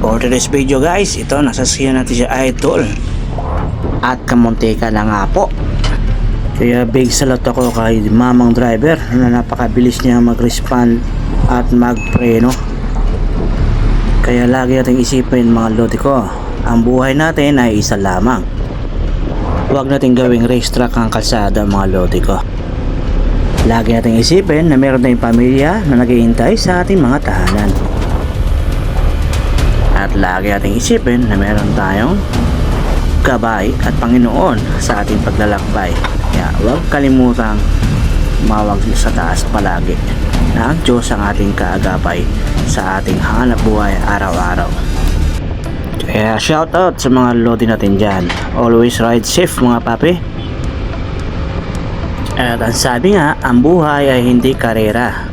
For today's video guys, ito nasasakyan natin si Idol. At kamuntika na nga po. Kaya big salute ako kay mamang driver na napakabilis niya mag-respond at mag-preno. Kaya lagi nating isipin mga lodi ko, ang buhay natin ay isa lamang. Huwag nating gawing racetrack ang kalsada mga lodi ko. Lagi nating isipin na meron tayong pamilya na naghihintay sa ating mga tahanan. At lagi nating isipin na meron tayong gabay at Panginoon sa ating paglalakbay. Kaya huwag kalimutang mawag sa taas palagi na ang Diyos ang ating kaagapay sa ating hanap buhay araw-araw. Kaya shout out sa mga lodi natin dyan. Always ride safe mga papi. At ang sabi nga, ang buhay ay hindi karera.